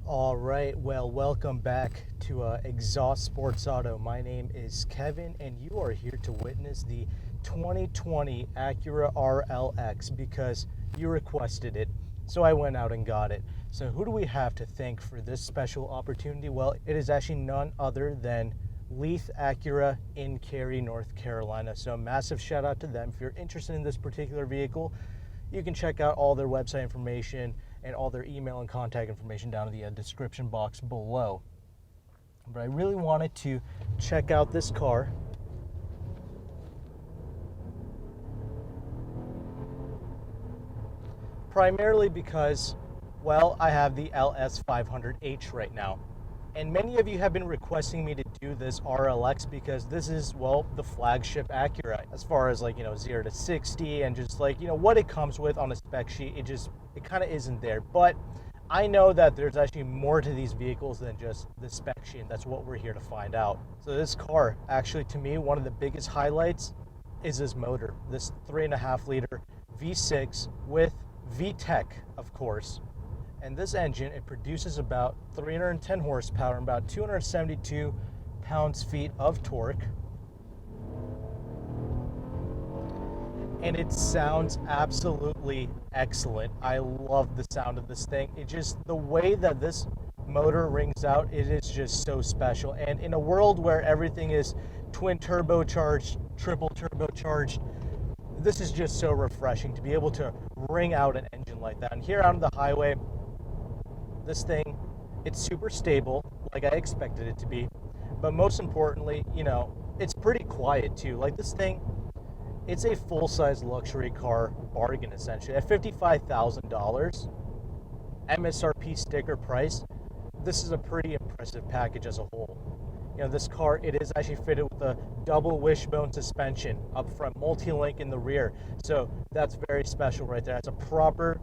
All right, well, welcome back to Exhaust Sports Auto. My name is Kevin, and you are here to witness the 2020 Acura RLX because you requested it, so I went out and got it. So who do we have to thank for this special opportunity? Well, it is actually none other than Leith Acura in Cary, North Carolina. So a massive shout out to them. If you're interested in this particular vehicle, you can check out all their website information and all their email and contact information down in the description box below. But I really wanted to check out this car. Primarily because, well, I have the LS500H right now. And many of you have been requesting me to do this RLX because this is, well, the flagship Acura as far as 0 to 60 and just what it comes with on a spec sheet. It kind of isn't there. But I know that there's actually more to these vehicles than just the spec sheet, and that's what we're here to find out. So this car, actually, to me, one of the biggest highlights is this motor, this 3.5 liter V6 with VTEC, of course. And this engine, it produces about 310 horsepower and about 272 pounds-feet of torque. And it sounds absolutely excellent. I love the sound of this thing. The way that this motor rings out, it is just so special. And in a world where everything is twin turbocharged, triple turbocharged, this is just so refreshing to be able to ring out an engine like that. And here out on the highway, this thing, it's super stable, like I expected it to be. But most importantly, it's pretty quiet too. Like this thing, it's a full-size luxury car bargain essentially. At $55,000 MSRP sticker price, this is a pretty impressive package as a whole. This car, it is actually fitted with a double wishbone suspension up front, multi-link in the rear. So that's very special right there. It's a proper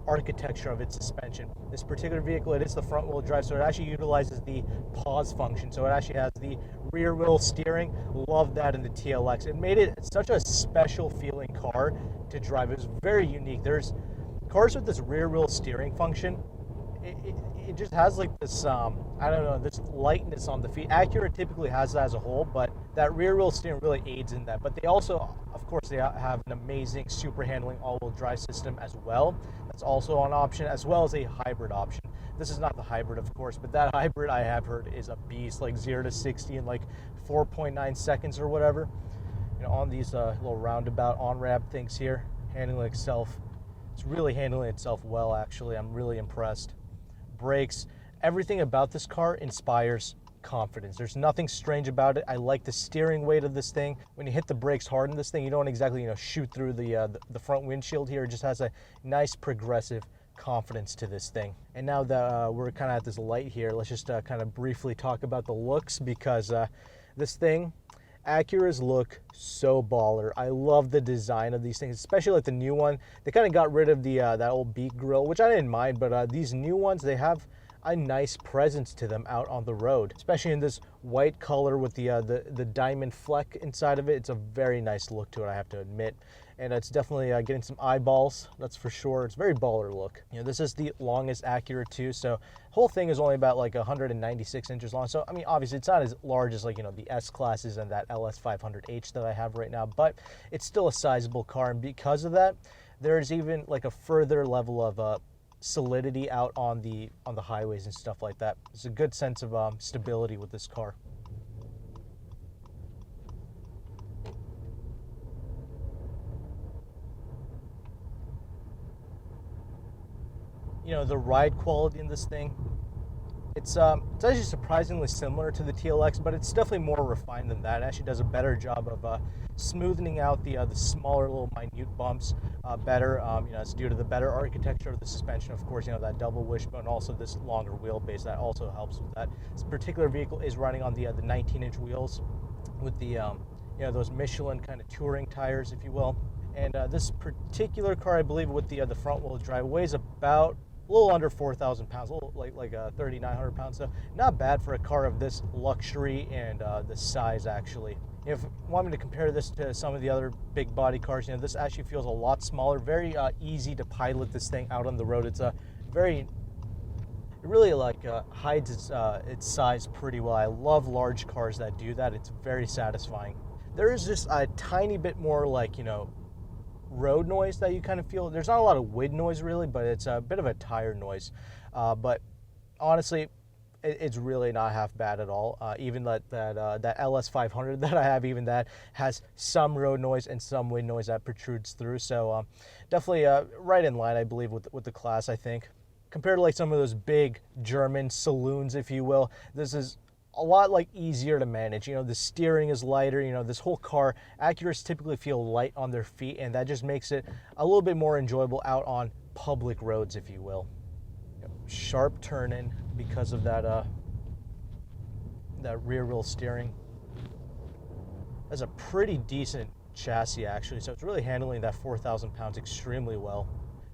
architecture of its suspension. This particular vehicle, it is the front wheel drive, so it actually utilizes the pause function. So it actually has the rear wheel steering. Love that in the TLX. It made it such a special feeling car to drive. It was very unique. There's cars with this rear wheel steering function. It just has this, I don't know, this lightness on the feet. Acura typically has that as a whole, but that rear wheel steering really aids in that. But they also, of course, they have an amazing super handling all-wheel drive system as well. That's also an option, as well as a hybrid option. This is not the hybrid, of course, but that hybrid I have heard is a beast, 0 to 60 in 4.9 seconds or whatever. On these little roundabout on-ramp things here, handling itself. It's really handling itself well, actually. I'm really impressed. Brakes, everything about this car inspires confidence. There's nothing strange about it. I like the steering weight of this thing. When you hit the brakes hard in this thing, you don't exactly shoot through the front windshield here. It just has a nice progressive confidence to this thing. And now that we're kind of at this light here, let's just kind of briefly talk about the looks, because this thing, Acuras look so baller. I love the design of these things, especially the new one. They kind of got rid of the that old beak grill, which I didn't mind, but these new ones, they have a nice presence to them out on the road, especially in this white color with the diamond fleck inside of it. It's a very nice look to it, I have to admit. And it's definitely getting some eyeballs, that's for sure. It's a very baller look. This is the longest Acura too, so the whole thing is only about 196 inches long. So, I mean, obviously it's not as large as the S classes and that LS500H that I have right now, but it's still a sizable car. And because of that, there's even a further level of solidity out on the highways and stuff like that. It's a good sense of stability with this car. The ride quality in this thing, it's actually surprisingly similar to the TLX, but it's definitely more refined than that. It actually does a better job of smoothing out the smaller little minute bumps better. It's due to the better architecture of the suspension, of course. That double wishbone, also this longer wheelbase, that also helps with that. This particular vehicle is running on the 19-inch wheels with the those Michelin kind of touring tires, if you will. And this particular car, I believe, with the front wheel drive, weighs about a little under 4,000 pounds, a little like 3,900 pounds. So not bad for a car of this luxury and the size, actually. If you want me to compare this to some of the other big body cars, this actually feels a lot smaller. Very easy to pilot this thing out on the road. It's a very it really like hides its size pretty well. I love large cars that do that. It's very satisfying. There is just a tiny bit more like, you know, road noise that you kind of feel. There's not a lot of wind noise really, but it's a bit of a tire noise. But honestly, it's really not half bad at all. Even that LS 500 that I have, even that has some road noise and some wind noise that protrudes through. So definitely right in line, I believe, with the class, I think. Compared to like some of those big German saloons, if you will, this is a lot like easier to manage. You know, the steering is lighter. You know, this whole car, Acuras typically feel light on their feet, and that just makes it a little bit more enjoyable out on public roads, if you will. Sharp turn-in because of that that rear wheel steering. That's a pretty decent chassis actually, so it's really handling that 4,000 pounds extremely well.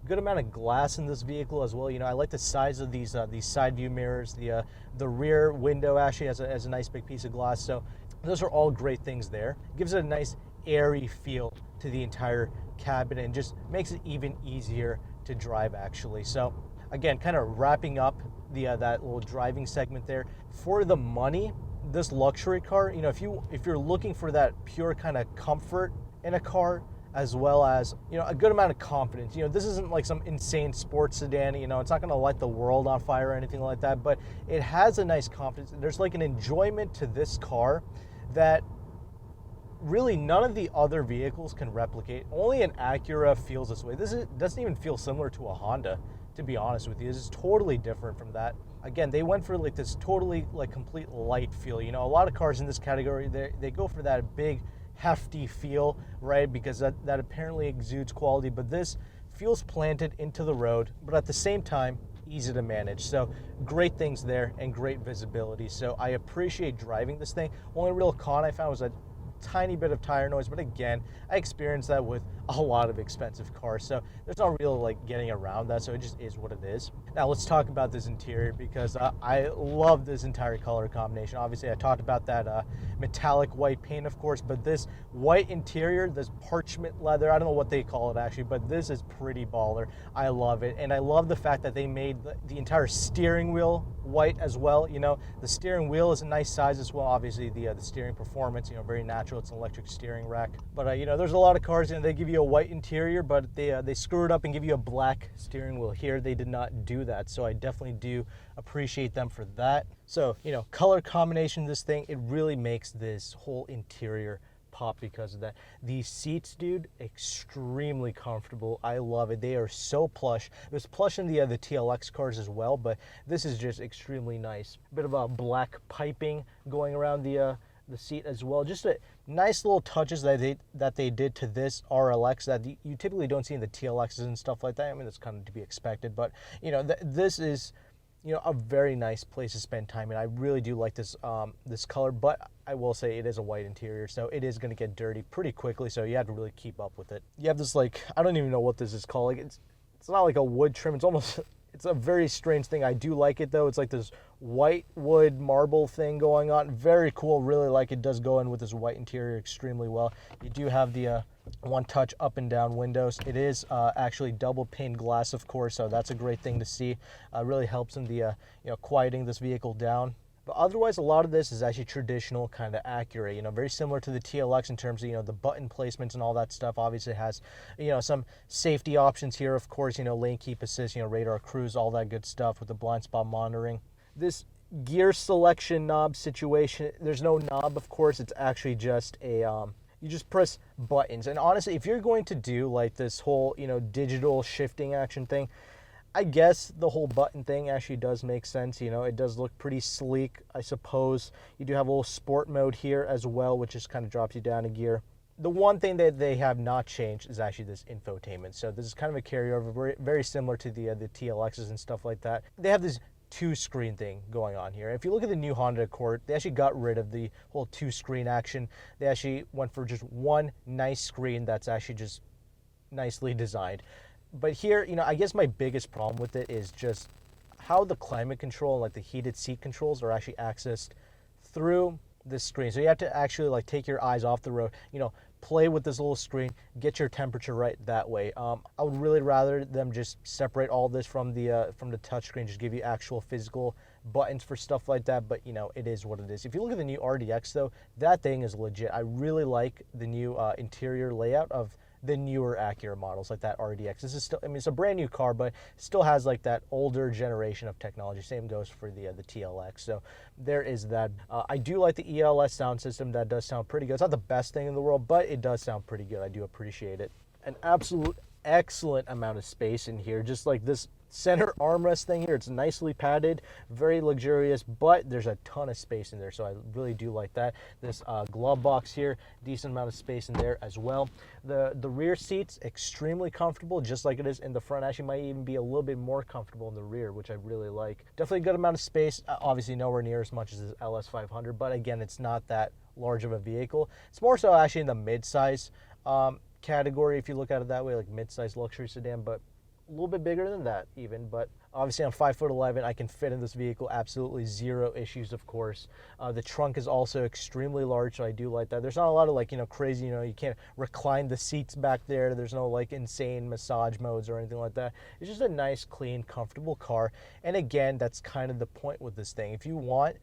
Good amount of glass in this vehicle as well. You know, I like the size of these side view mirrors. The rear window actually has a nice big piece of glass, so those are all great things there. Gives it a nice airy feel to the entire cabin and just makes it even easier to drive actually. So again, kind of wrapping up that little driving segment there. For the money, this luxury car, you know, if you're looking for that pure kind of comfort in a car, as well as, you know, a good amount of confidence. You know, this isn't like some insane sports sedan, you know, it's not going to light the world on fire or anything like that, but it has a nice confidence. There's like an enjoyment to this car that really none of the other vehicles can replicate. Only an Acura feels this way. Doesn't even feel similar to a Honda, to be honest with you. This is totally different from that. Again, they went for like this totally like complete light feel. You know, a lot of cars in this category, they go for that big hefty feel, right? Because that apparently exudes quality, but this feels planted into the road, but at the same time, easy to manage. So great things there and great visibility. So I appreciate driving this thing. Only real con I found was a tiny bit of tire noise, but again, I experienced that with a lot of expensive cars, so there's no real like getting around that, so it just is what it is. Now let's talk about this interior, because I love this entire color combination. Obviously I talked about that metallic white paint, of course, but this white interior, this parchment leather, I don't know what they call it actually, but this is pretty baller. I love it, and I love the fact that they made the entire steering wheel white as well. You know, the steering wheel is a nice size as well. Obviously the steering performance, you know, very natural. It's an electric steering rack, but you know, there's a lot of cars, you know, they give you a white interior, but they screw it up and give you a black steering wheel. Here they did not do that, so I definitely do appreciate them for that. So, you know, color combination of this thing, it really makes this whole interior pop because of that. These seats, dude, extremely comfortable. I love it. They are so plush. It was plush in the TLX cars as well, but this is just extremely nice. Bit of a black piping going around the seat as well. Just a nice little touches that they did to this RLX that you typically don't see in the TLXs and stuff like that. I mean, that's kind of to be expected, but you know, this is, you know, a very nice place to spend time, and I really do like this this color. But I will say it is a white interior, so it is going to get dirty pretty quickly, so you have to really keep up with it. You have this, like, I don't even know what this is called. Like, it's not like a wood trim. It's almost, it's a very strange thing. I do like it though. It's like this white wood marble thing going on. Very cool. Really like it. Does go in with this white interior extremely well. You do have the one touch up and down windows. It is actually double pane glass, of course, so that's a great thing to see. Really helps in the you know, quieting this vehicle down. But otherwise, a lot of this is actually traditional kind of Acura, you know, very similar to the TLX in terms of, you know, the button placements and all that stuff. Obviously it has, you know, some safety options here, of course, you know, lane keep assist, you know, radar cruise, all that good stuff with the blind spot monitoring. This gear selection knob situation, there's no knob, of course. It's actually just a, you just press buttons. And honestly, if you're going to do like this whole, you know, digital shifting action thing, I guess the whole button thing actually does make sense. You know, it does look pretty sleek, I suppose. You do have a little sport mode here as well, which just kind of drops you down a gear. The one thing that they have not changed is actually this infotainment. So this is kind of a carryover, very, very similar to the TLXs and stuff like that. They have this two-screen thing going on here. If you look at the new Honda Accord, they actually got rid of the whole two-screen action. They actually went for just one nice screen that's actually just nicely designed. But here, you know, I guess my biggest problem with it is just how the climate control, like the heated seat controls, are actually accessed through this screen. So you have to actually like take your eyes off the road, you know, play with this little screen, get your temperature right that way. I would really rather them just separate all this from the touchscreen, just give you actual physical buttons for stuff like that, but you know, it is what it is. If you look at the new RDX though, that thing is legit. I really like the new interior layout of the newer Acura models, like that RDX. This is still, I mean, it's a brand new car, but still has like that older generation of technology. Same goes for the TLX. So there is that. I do like the ELS sound system. That does sound pretty good. It's not the best thing in the world, but it does sound pretty good. I do appreciate it. An absolute excellent amount of space in here. Just like this center armrest thing here, it's nicely padded, very luxurious, but there's a ton of space in there, so I really do like that. This glove box here, decent amount of space in there as well. The rear seats, extremely comfortable, just like it is in the front. Actually might even be a little bit more comfortable in the rear, which I really like. Definitely a good amount of space, obviously nowhere near as much as this LS500, but again, it's not that large of a vehicle. It's more so actually in the mid-size category, if you look at it that way, like mid-size luxury sedan, but a little bit bigger than that even. But obviously I'm 5'11", I can fit in this vehicle, absolutely zero issues, of course. The trunk is also extremely large, so I do like that. There's not a lot of like, you know, crazy, you know, you can't recline the seats back there. There's no like insane massage modes or anything like that. It's just a nice, clean, comfortable car. And again, that's kind of the point with this thing. If you want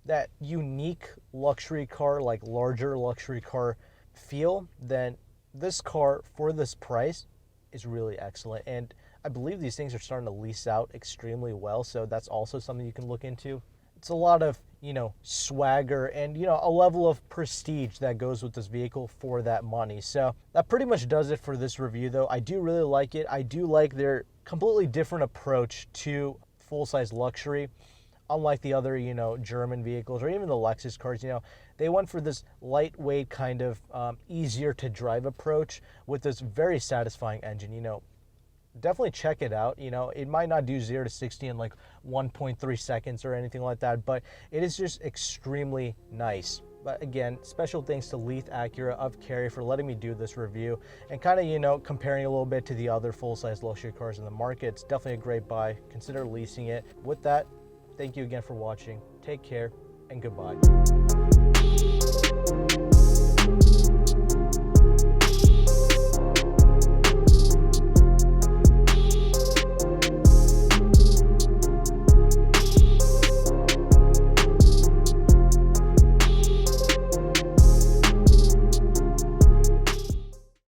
that unique luxury car, like larger luxury car feel, then this car for this price is really excellent. And I believe these things are starting to lease out extremely well, so that's also something you can look into. It's a lot of, you know, swagger and, you know, a level of prestige that goes with this vehicle for that money. So that pretty much does it for this review though. I do really like it. I do like their completely different approach to full-size luxury. Unlike the other, you know, German vehicles or even the Lexus cars, you know, they went for this lightweight kind of easier to drive approach with this very satisfying engine. You know, definitely check it out. You know, it might not do 0 to 60 in like 1.3 seconds or anything like that, but it is just extremely nice. But again, special thanks to Leith Acura of Cary for letting me do this review and kind of, you know, comparing a little bit to the other full-size luxury cars in the market. It's definitely a great buy. Consider leasing it. With that, thank you again for watching. Take care and goodbye.